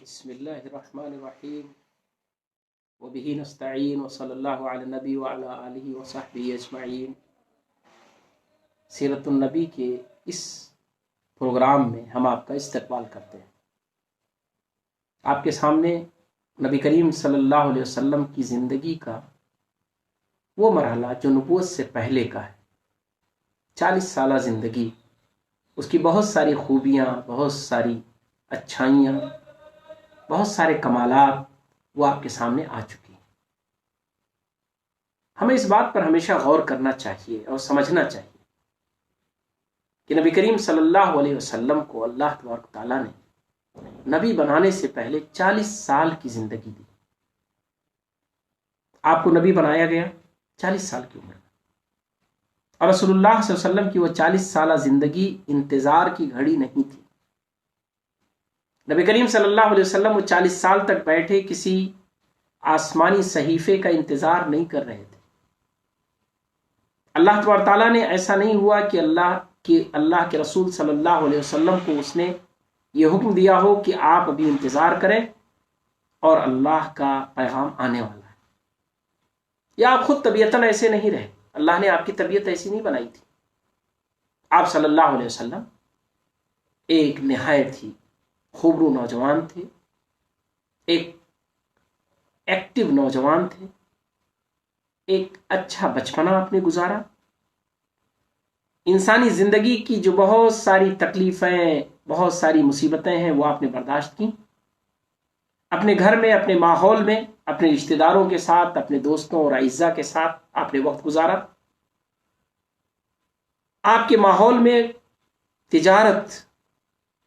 بسم اللہ الرحمن الرحیم وبہ نستعین وصلی اللہ علی النبی وعلی آلہ وصحبہ اجمعین۔ سیرت النبی کے اس پروگرام میں ہم آپ کا استقبال کرتے ہیں۔ آپ کے سامنے نبی کریم صلی اللہ علیہ وسلم کی زندگی کا وہ مرحلہ جو نبوت سے پہلے کا ہے، 40 سالہ زندگی، اس کی بہت ساری خوبیاں، بہت ساری اچھائیاں، بہت سارے کمالات وہ آپ کے سامنے آ چکی ہیں۔ ہمیں اس بات پر ہمیشہ غور کرنا چاہیے اور سمجھنا چاہیے کہ نبی کریم صلی اللہ علیہ وسلم کو اللہ تبارک و تعالیٰ نے نبی بنانے سے پہلے 40 سال کی زندگی دی۔ آپ کو نبی بنایا گیا 40 سال کی عمر میں، اور رسول اللہ صلی اللہ علیہ وسلم کی وہ 40 سالہ زندگی انتظار کی گھڑی نہیں تھی۔ نبی کریم صلی اللہ علیہ وسلم وہ 40 سال تک بیٹھے کسی آسمانی صحیفے کا انتظار نہیں کر رہے تھے۔ اللہ تبارک تعالیٰ نے ایسا نہیں ہوا کہ اللہ کے رسول صلی اللہ علیہ وسلم کو اس نے یہ حکم دیا ہو کہ آپ ابھی انتظار کریں اور اللہ کا پیغام آنے والا ہے، یا آپ خود طبیعتاً ایسے نہیں رہے۔ اللہ نے آپ کی طبیعت ایسی نہیں بنائی تھی۔ آپ صلی اللہ علیہ وسلم ایک نہایت ہی خوبرو نوجوان تھے، ایک ایکٹیو نوجوان تھے، ایک اچھا بچپنا آپ نے گزارا۔ انسانی زندگی کی جو بہت ساری تکلیفیں، بہت ساری مصیبتیں ہیں، وہ آپ نے برداشت کی۔ اپنے گھر میں، اپنے ماحول میں، اپنے رشتہ داروں کے ساتھ، اپنے دوستوں اور اعزاء کے ساتھ آپ نے وقت گزارا۔ آپ کے ماحول میں تجارت،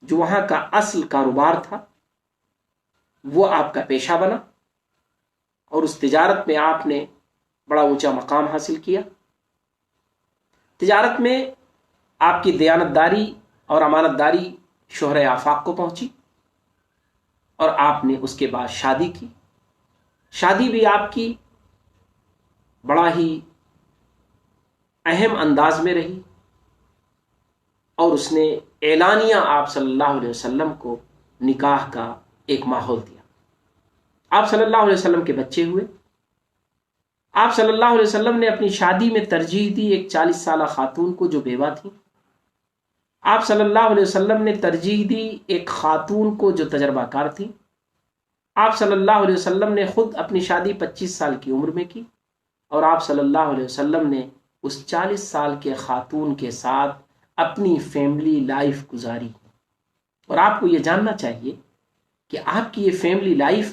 جو وہاں کا اصل کاروبار تھا، وہ آپ کا پیشہ بنا، اور اس تجارت میں آپ نے بڑا اونچا مقام حاصل کیا۔ تجارت میں آپ کی دیانتداری اور امانت داری شہرِ آفاق کو پہنچی، اور آپ نے اس کے بعد شادی کی۔ شادی بھی آپ کی بڑا ہی اہم انداز میں رہی، اور اس نے اعلانیہ آپ صلی اللہ علیہ وسلم کو نکاح کا ایک ماحول دیا۔ آپ صلی اللہ علیہ وسلم کے بچے ہوئے۔ آپ صلی اللہ علیہ وسلم نے اپنی شادی میں ترجیح دی ایک 40 سالہ خاتون کو جو بیوہ تھی۔ آپ صلی اللہ علیہ وسلم نے ترجیح دی ایک خاتون کو جو تجربہ کار تھی۔ آپ صلی اللہ علیہ وسلم نے خود اپنی شادی 25 سال کی عمر میں کی، اور آپ صلی اللہ علیہ وسلم نے اس 40 سال کے خاتون کے ساتھ اپنی فیملی لائف گزاری۔ اور آپ کو یہ جاننا چاہیے کہ آپ کی یہ فیملی لائف،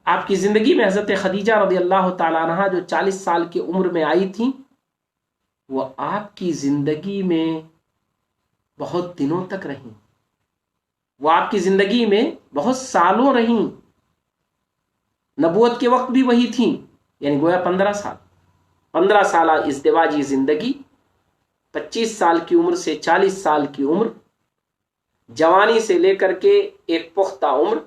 آپ کی زندگی میں حضرت خدیجہ رضی اللہ تعالیٰ عنہا جو 40 سال کی عمر میں آئی تھیں، وہ آپ کی زندگی میں بہت دنوں تک رہیں، وہ آپ کی زندگی میں بہت سالوں رہیں۔ نبوت کے وقت بھی وہی تھیں، یعنی گویا 15 سالہ ازدواجی زندگی، 25 سال کی عمر سے 40 سال کی عمر، جوانی سے لے کر کے ایک پختہ عمر،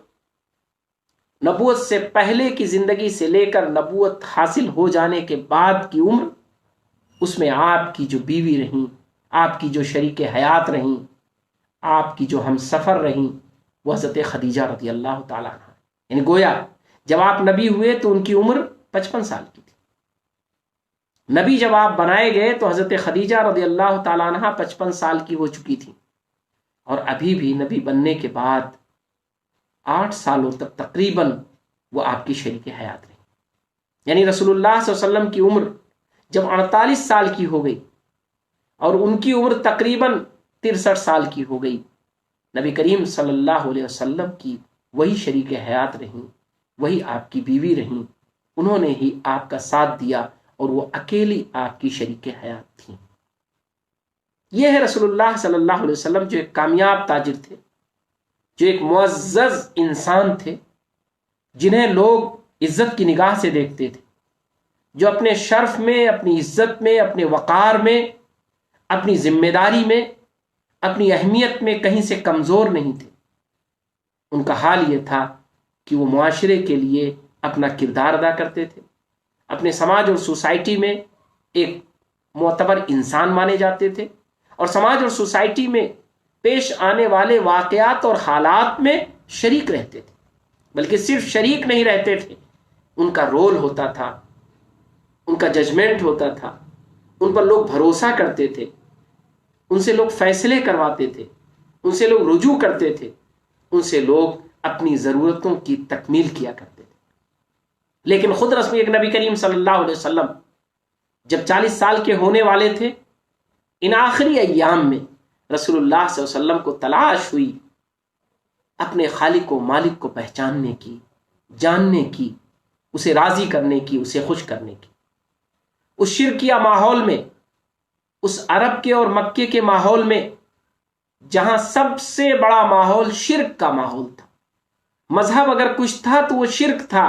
نبوت سے پہلے کی زندگی سے لے کر نبوت حاصل ہو جانے کے بعد کی عمر، اس میں آپ کی جو بیوی رہیں، آپ کی جو شریک حیات رہیں، آپ کی جو ہم سفر رہیں، وہ حضرت خدیجہ رضی اللہ تعالیٰ عنہ۔ یعنی گویا جب آپ نبی ہوئے تو ان کی عمر 55 سال کی تھی۔ نبی جب آپ بنائے گئے تو حضرت خدیجہ رضی اللہ تعالیٰ عنہ 55 سال کی ہو چکی تھی، اور ابھی بھی نبی بننے کے بعد 8 سالوں تک تقریباً وہ آپ کی شریک حیات رہی۔ یعنی رسول اللہ صلی اللہ علیہ وسلم کی عمر جب 48 سال کی ہو گئی اور ان کی عمر تقریباً 63 سال کی ہو گئی، نبی کریم صلی اللہ علیہ وسلم کی وہی شریک حیات رہیں، وہی آپ کی بیوی رہیں، انہوں نے ہی آپ کا ساتھ دیا، اور وہ اکیلی آپ کی شریک حیات تھیں۔ یہ ہے رسول اللہ صلی اللہ علیہ وسلم، جو ایک کامیاب تاجر تھے، جو ایک معزز انسان تھے، جنہیں لوگ عزت کی نگاہ سے دیکھتے تھے، جو اپنے شرف میں، اپنی عزت میں، اپنے وقار میں، اپنی ذمہ داری میں، اپنی اہمیت میں کہیں سے کمزور نہیں تھے۔ ان کا حال یہ تھا کہ وہ معاشرے کے لیے اپنا کردار ادا کرتے تھے، اپنے سماج اور سوسائٹی میں ایک معتبر انسان مانے جاتے تھے، اور سماج اور سوسائٹی میں پیش آنے والے واقعات اور حالات میں شریک رہتے تھے۔ بلکہ صرف شریک نہیں رہتے تھے، ان کا رول ہوتا تھا، ان کا ججمنٹ ہوتا تھا، ان پر لوگ بھروسہ کرتے تھے، ان سے لوگ فیصلے کرواتے تھے، ان سے لوگ رجوع کرتے تھے، ان سے لوگ اپنی ضرورتوں کی تکمیل کیا کرتے تھے۔ لیکن خود رسول ایک نبی کریم صلی اللہ علیہ وسلم جب 40 سال کے ہونے والے تھے، ان آخری ایام میں رسول اللہ صلی اللہ علیہ وسلم کو تلاش ہوئی اپنے خالق و مالک کو پہچاننے کی، جاننے کی، اسے راضی کرنے کی، اسے خوش کرنے کی۔ اس شرکیہ ماحول میں، اس عرب کے اور مکے کے ماحول میں جہاں سب سے بڑا ماحول شرک کا ماحول تھا، مذہب اگر کچھ تھا تو وہ شرک تھا،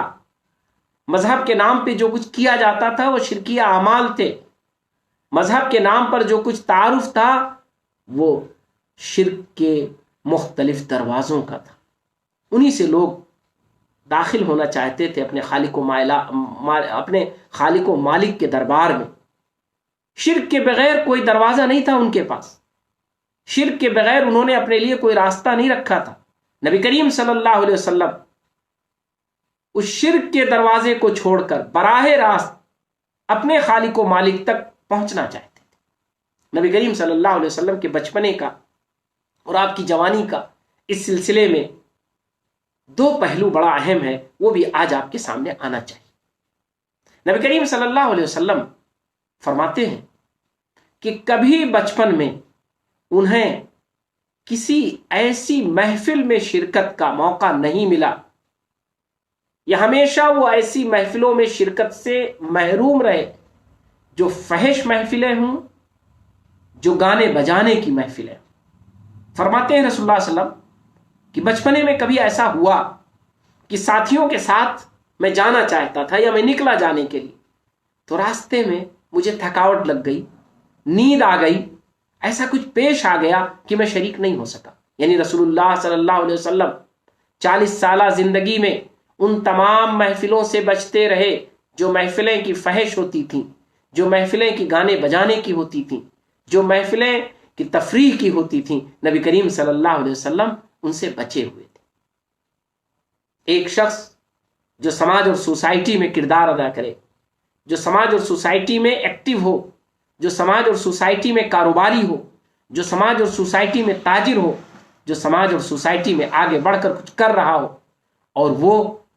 مذہب کے نام پہ جو کچھ کیا جاتا تھا وہ شرکیہ اعمال تھے، مذہب کے نام پر جو کچھ تعارف تھا وہ شرک کے مختلف دروازوں کا تھا۔ انہی سے لوگ داخل ہونا چاہتے تھے اپنے خالق و مالک کے دربار میں۔ شرک کے بغیر کوئی دروازہ نہیں تھا ان کے پاس، شرک کے بغیر انہوں نے اپنے لیے کوئی راستہ نہیں رکھا تھا۔ نبی کریم صلی اللہ علیہ وسلم اس شرک کے دروازے کو چھوڑ کر براہ راست اپنے خالق و مالک تک پہنچنا چاہتے تھے۔ نبی کریم صلی اللہ علیہ وسلم کے بچپنے کا اور آپ کی جوانی کا اس سلسلے میں دو پہلو بڑا اہم ہے، وہ بھی آج آپ کے سامنے آنا چاہیے۔ نبی کریم صلی اللہ علیہ وسلم فرماتے ہیں کہ کبھی بچپن میں انہیں کسی ایسی محفل میں شرکت کا موقع نہیں ملا، یا ہمیشہ وہ ایسی محفلوں میں شرکت سے محروم رہے جو فحش محفلیں ہوں، جو گانے بجانے کی محفلیں۔ فرماتے ہیں رسول اللہ صلی اللہ علیہ وسلم کہ بچپنے میں کبھی ایسا ہوا کہ ساتھیوں کے ساتھ میں جانا چاہتا تھا یا میں نکلا جانے کے لیے، تو راستے میں مجھے تھکاوٹ لگ گئی، نیند آ گئی، ایسا کچھ پیش آ گیا کہ میں شریک نہیں ہو سکا۔ یعنی رسول اللہ صلی اللہ علیہ وسلم 40 سالہ زندگی میں ان تمام محفلوں سے بچتے رہے جو محفلیں کی فحش ہوتی تھیں، جو محفلیں کی گانے بجانے کی ہوتی تھیں، جو محفلیں کی تفریح کی ہوتی تھیں۔ نبی کریم صلی اللہ علیہ وسلم ان سے بچے ہوئے تھے۔ ایک شخص جو سماج اور سوسائٹی میں کردار ادا کرے، جو سماج اور سوسائٹی میں ایکٹیو ہو، جو سماج اور سوسائٹی میں کاروباری ہو، جو سماج اور سوسائٹی میں تاجر ہو، جو سماج اور سوسائٹی میں آگے بڑھ کر کچھ کر رہا ہو اور وہ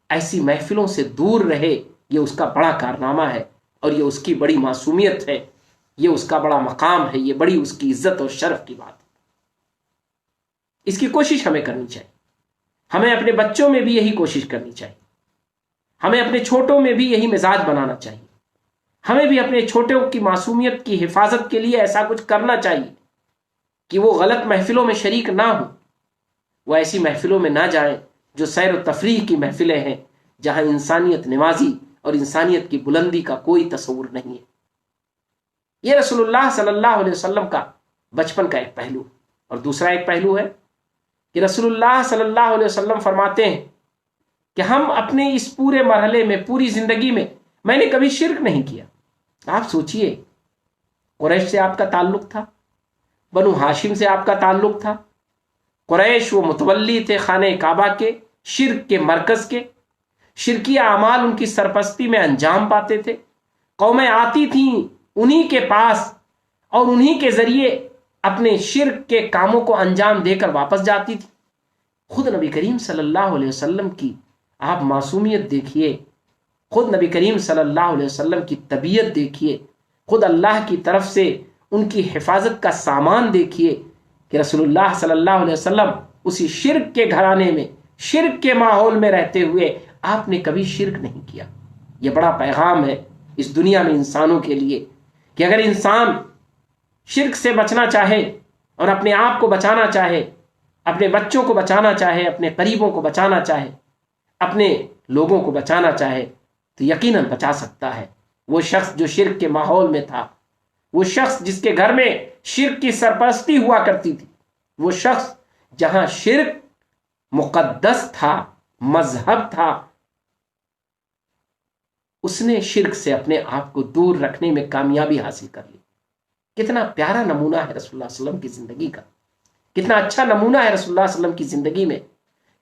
ایسی محفلوں سے دور رہے، یہ اس کا بڑا کارنامہ ہے، اور یہ اس کی بڑی معصومیت ہے، یہ اس کا بڑا مقام ہے، یہ بڑی اس کی عزت اور شرف کی بات ہے۔ اس کی کوشش ہمیں کرنی چاہیے، ہمیں اپنے بچوں میں بھی یہی کوشش کرنی چاہیے، ہمیں اپنے چھوٹوں میں بھی یہی مزاج بنانا چاہیے، ہمیں بھی اپنے چھوٹوں کی معصومیت کی حفاظت کے لیے ایسا کچھ کرنا چاہیے کہ وہ غلط محفلوں میں شریک نہ ہوں، وہ ایسی محفلوں میں نہ جائیں جو سیر و تفریح کی محفلیں ہیں، جہاں انسانیت نوازی اور انسانیت کی بلندی کا کوئی تصور نہیں ہے۔ یہ رسول اللہ صلی اللہ علیہ وسلم کا بچپن کا ایک پہلو، اور دوسرا ایک پہلو ہے کہ رسول اللہ صلی اللہ علیہ وسلم فرماتے ہیں کہ ہم اپنے اس پورے مرحلے میں، پوری زندگی میں نے کبھی شرک نہیں کیا۔ آپ سوچئے، قریش سے آپ کا تعلق تھا، بنو ہاشم سے آپ کا تعلق تھا، قریش وہ متولی تھے خانہ کعبہ کے، شرک کے مرکز کے، شرکیہ اعمال ان کی سرپرستی میں انجام پاتے تھے، قومیں آتی تھیں انہی کے پاس اور انہی کے ذریعے اپنے شرک کے کاموں کو انجام دے کر واپس جاتی تھی۔ خود نبی کریم صلی اللہ علیہ وسلم کی آپ معصومیت دیکھیے، خود نبی کریم صلی اللہ علیہ وسلم کی طبیعت دیکھیے، خود اللہ کی طرف سے ان کی حفاظت کا سامان دیکھیے کہ رسول اللہ صلی اللہ علیہ وسلم اسی شرک کے گھرانے میں، شرک کے ماحول میں رہتے ہوئے آپ نے کبھی شرک نہیں کیا۔ یہ بڑا پیغام ہے اس دنیا میں انسانوں کے لیے کہ اگر انسان شرک سے بچنا چاہے اور اپنے آپ کو بچانا چاہے، اپنے بچوں کو بچانا چاہے، اپنے قریبوں کو بچانا چاہے، اپنے لوگوں کو بچانا چاہے، تو یقیناً بچا سکتا ہے۔ وہ شخص جو شرک کے ماحول میں تھا، وہ شخص جس کے گھر میں شرک کی سرپرستی ہوا کرتی تھی، وہ شخص جہاں شرک مقدس تھا، مذہب تھا، اس نے شرک سے اپنے آپ کو دور رکھنے میں کامیابی حاصل کر لی۔ کتنا پیارا نمونہ ہے رسول اللہ صلی اللہ علیہ وسلم کی زندگی کا، کتنا اچھا نمونہ ہے رسول اللہ صلی اللہ علیہ وسلم کی زندگی میں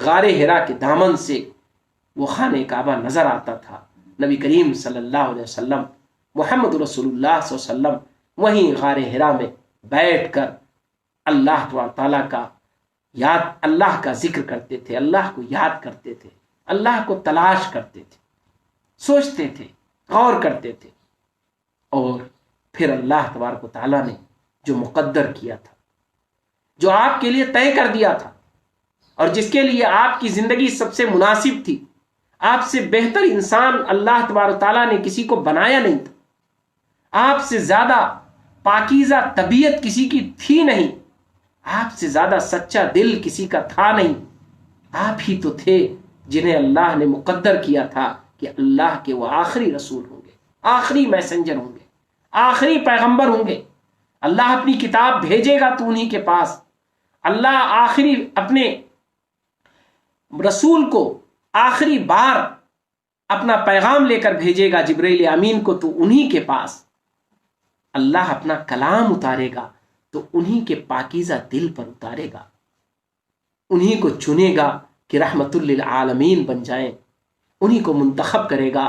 غار حرا کے دامن سے وہ خانہ کعبہ نظر آتا تھا. نبی کریم صلی اللہ علیہ وسلم محمد رسول اللہ صلی اللہ علیہ وسلم وہیں غار حرا میں بیٹھ کر اللہ تعالیٰ کا اللہ کا ذکر کرتے تھے، اللہ کو یاد کرتے تھے، اللہ کو تلاش کرتے تھے، سوچتے تھے، غور کرتے تھے. اور پھر اللہ تبارک و تعالیٰ نے جو مقدر کیا تھا، جو آپ کے لیے طے کر دیا تھا، اور جس کے لیے آپ کی زندگی سب سے مناسب تھی، آپ سے بہتر انسان اللہ تبارک و تعالیٰ نے کسی کو بنایا نہیں تھا، آپ سے زیادہ پاکیزہ طبیعت کسی کی تھی نہیں، آپ سے زیادہ سچا دل کسی کا تھا نہیں. آپ ہی تو تھے جنہیں اللہ نے مقدر کیا تھا کہ اللہ کے وہ آخری رسول ہوں گے، آخری میسنجر ہوں گے، آخری پیغمبر ہوں گے. اللہ اپنی کتاب بھیجے گا تو انہی کے پاس. اللہ آخری اپنے رسول کو آخری بار اپنا پیغام لے کر بھیجے گا جبرائیل امین کو تو انہی کے پاس. اللہ اپنا کلام اتارے گا تو انہی کے پاکیزہ دل پر اتارے گا، انہی کو چنے گا کہ رحمت للعالمین بن جائیں، انہی کو منتخب کرے گا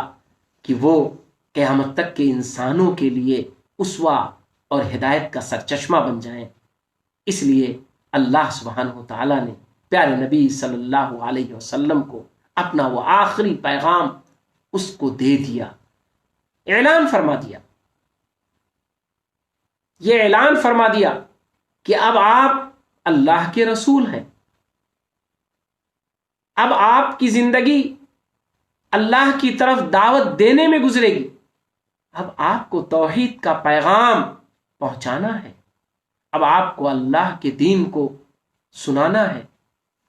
کہ وہ قیامت تک کے انسانوں کے لیے اسوہ اور ہدایت کا سرچشمہ بن جائیں. اس لیے اللہ سبحانہ و تعالیٰ نے پیارے نبی صلی اللہ علیہ وسلم کو اپنا وہ آخری پیغام اس کو دے دیا، اعلان فرما دیا. یہ اعلان فرما دیا کہ اب آپ اللہ کے رسول ہیں، اب آپ کی زندگی اللہ کی طرف دعوت دینے میں گزرے گی. اب آپ کو توحید کا پیغام پہنچانا ہے، اب آپ کو اللہ کے دین کو سنانا ہے،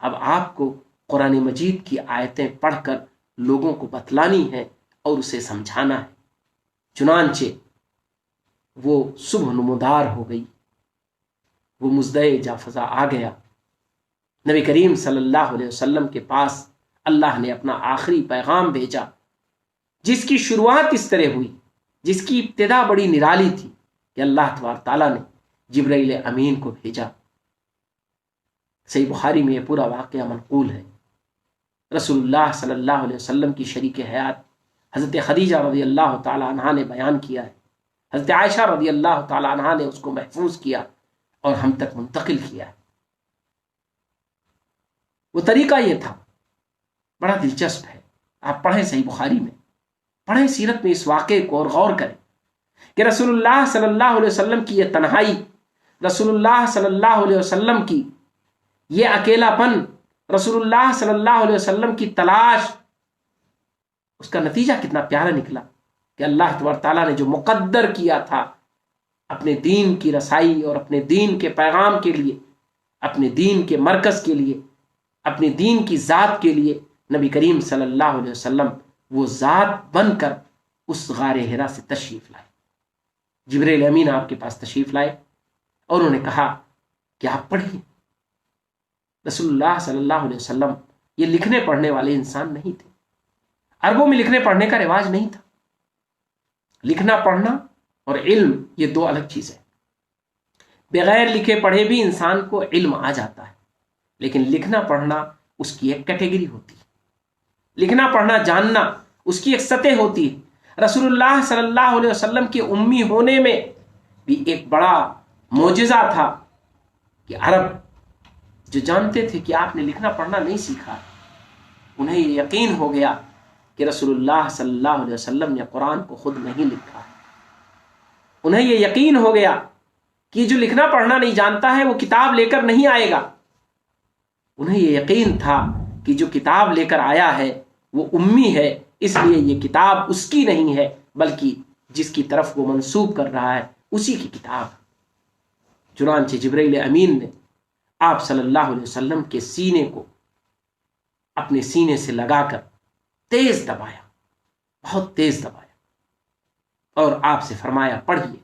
اب آپ کو قرآن مجید کی آیتیں پڑھ کر لوگوں کو بتلانی ہے اور اسے سمجھانا ہے. چنانچہ وہ صبح نمودار ہو گئی، وہ مزدہ جافزہ آ گیا. نبی کریم صلی اللہ علیہ وسلم کے پاس اللہ نے اپنا آخری پیغام بھیجا، جس کی شروعات اس طرح ہوئی، جس کی ابتدا بڑی نرالی تھی کہ اللہ تبارک تعالیٰ نے جبرائیل امین کو بھیجا. صحیح بخاری میں یہ پورا واقعہ منقول ہے. رسول اللہ صلی اللہ علیہ وسلم کی شریک حیات حضرت خدیجہ رضی اللہ تعالی عنہا نے بیان کیا ہے، حضرت عائشہ رضی اللہ تعالی عنہا نے اس کو محفوظ کیا اور ہم تک منتقل کیا ہے. وہ طریقہ یہ تھا، بڑا دلچسپ ہے. آپ پڑھیں صحیح بخاری میں، پڑھیں سیرت میں اس واقعے کو اور غور کریں کہ رسول اللہ صلی اللہ علیہ وسلم کی یہ تنہائی، رسول اللہ صلی اللہ علیہ وسلم کی یہ اکیلا پن، رسول اللہ صلی اللہ علیہ وسلم کی تلاش، اس کا نتیجہ کتنا پیارا نکلا کہ اللہ تبارک تعالیٰ نے جو مقدر کیا تھا اپنے دین کی رسائی اور اپنے دین کے پیغام کے لیے، اپنے دین کے مرکز کے لیے، اپنے دین کی ذات کے لیے، نبی کریم صلی اللہ علیہ وسلم وہ ذات بن کر اس غار حرا سے تشریف لائے. جبرائیل امین آپ کے پاس تشریف لائے اور انہوں نے کہا کہ آپ پڑھیے. رسول اللہ صلی اللہ علیہ وسلم یہ لکھنے پڑھنے والے انسان نہیں تھے، عربوں میں لکھنے پڑھنے کا رواج نہیں تھا. لکھنا پڑھنا اور علم یہ دو الگ چیزیں. بغیر لکھے پڑھے بھی انسان کو علم آ جاتا ہے، لیکن لکھنا پڑھنا اس کی ایک کیٹیگری ہوتی ہے. لکھنا پڑھنا جاننا اس کی ایک سطح ہوتی ہے. رسول اللہ صلی اللہ علیہ وسلم کے امی ہونے میں بھی ایک بڑا معجزہ تھا کہ عرب جو جانتے تھے کہ آپ نے لکھنا پڑھنا نہیں سیکھا، انہیں یہ یقین ہو گیا کہ رسول اللہ صلی اللہ علیہ وسلم نے قرآن کو خود نہیں لکھا ہے. انہیں یہ یقین ہو گیا کہ جو لکھنا پڑھنا نہیں جانتا ہے وہ کتاب لے کر نہیں آئے گا. انہیں یہ یقین تھا کہ جو کتاب لے کر آیا ہے وہ امی ہے، اس لیے یہ کتاب اس کی نہیں ہے بلکہ جس کی طرف وہ منسوب کر رہا ہے اسی کی کتاب. چنانچہ جبرائیل امین نے آپ صلی اللہ علیہ وسلم کے سینے کو اپنے سینے سے لگا کر تیز دبایا، بہت تیز دبایا اور آپ سے فرمایا پڑھیے.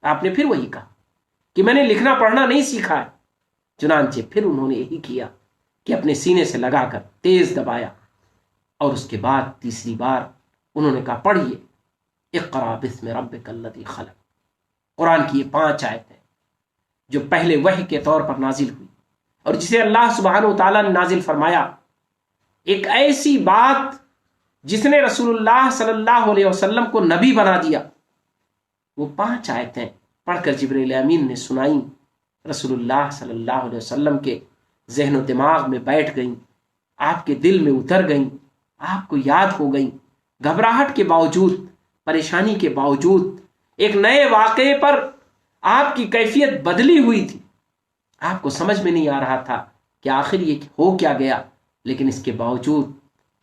آپ نے پھر وہی کہا کہ میں نے لکھنا پڑھنا نہیں سیکھا ہے. چنانچہ پھر انہوں نے یہی کیا کہ اپنے سینے سے لگا کر تیز دبایا اور اس کے بعد تیسری بار انہوں نے کہا پڑھیے اقرأ باسم ربک الذی خلق. قرآن کی یہ 5 آیتیں جو پہلے وحی کے طور پر نازل ہوئی اور جسے اللہ سبحانہ و تعالیٰ نے نازل فرمایا ایک ایسی بات جس نے رسول اللہ صلی اللہ علیہ وسلم کو نبی بنا دیا، وہ 5 آیتیں پڑھ کر جبرائیل امین نے سنائیں، رسول اللہ صلی اللہ علیہ وسلم کے ذہن و دماغ میں بیٹھ گئیں، آپ کے دل میں اتر گئیں، آپ کو یاد ہو گئیں۔ گھبراہٹ کے باوجود، پریشانی کے باوجود، ایک نئے واقعے پر آپ کی کیفیت بدلی ہوئی تھی، آپ کو سمجھ میں نہیں آ رہا تھا کہ آخر یہ ہو کیا گیا، لیکن اس کے باوجود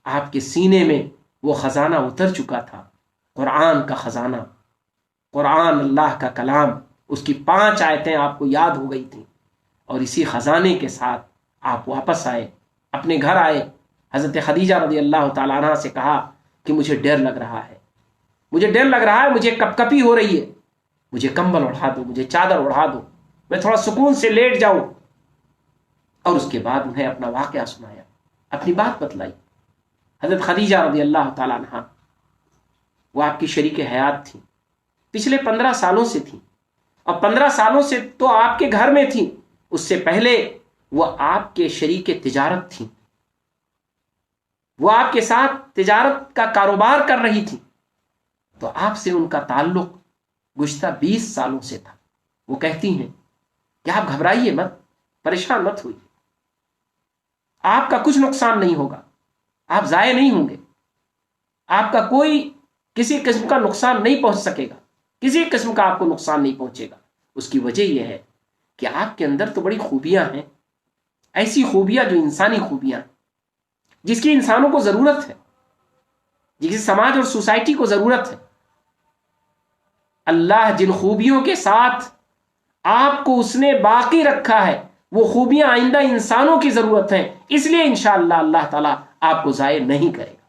آپ کے سینے میں وہ خزانہ اتر چکا تھا، قرآن کا خزانہ، قرآن اللہ کا کلام، اس کی 5 آیتیں آپ کو یاد ہو گئی تھیں، اور اسی خزانے کے ساتھ آپ واپس آئے، اپنے گھر آئے۔ حضرت خدیجہ رضی اللہ تعالیٰ عنہ سے کہا کہ مجھے ڈر لگ رہا ہے، مجھے ڈر لگ رہا ہے، مجھے کپ کپی ہو رہی ہے، مجھے کمبل اڑا دو، مجھے چادر اڑا دو، میں تھوڑا سکون سے لیٹ جاؤں۔ اور اس کے بعد انہیں اپنا واقعہ سنایا، اپنی بات بتلائی۔ حضرت خدیجہ رضی اللہ تعالیٰ عنہ وہ آپ کی شریک حیات تھیں، پچھلے 15 سالوں سے تھیں، اور 15 سالوں سے تو آپ کے گھر میں تھیں، اس سے پہلے وہ آپ کے شریک تجارت تھیں، وہ آپ کے ساتھ تجارت کا کاروبار کر رہی تھی، تو آپ سے ان کا تعلق گزشتہ 20 سالوں سے تھا۔ وہ کہتی ہیں کہ آپ گھبرائیے مت، پریشان مت ہوئیے، آپ کا کچھ نقصان نہیں ہوگا، آپ ضائع نہیں ہوں گے، آپ کا کوئی کسی قسم کا نقصان نہیں پہنچ سکے گا، کسی قسم کا آپ کو نقصان نہیں پہنچے گا۔ اس کی وجہ یہ ہے کہ آپ کے اندر تو بڑی خوبیاں ہیں، ایسی خوبیاں جو انسانی خوبیاں ہیں، جس کی انسانوں کو ضرورت ہے، جس سماج اور سوسائٹی کو ضرورت ہے۔ اللہ جن خوبیوں کے ساتھ آپ کو اس نے باقی رکھا ہے، وہ خوبیاں آئندہ انسانوں کی ضرورت ہیں، اس لیے انشاءاللہ اللہ تعالیٰ آپ کو ضائع نہیں کرے گا۔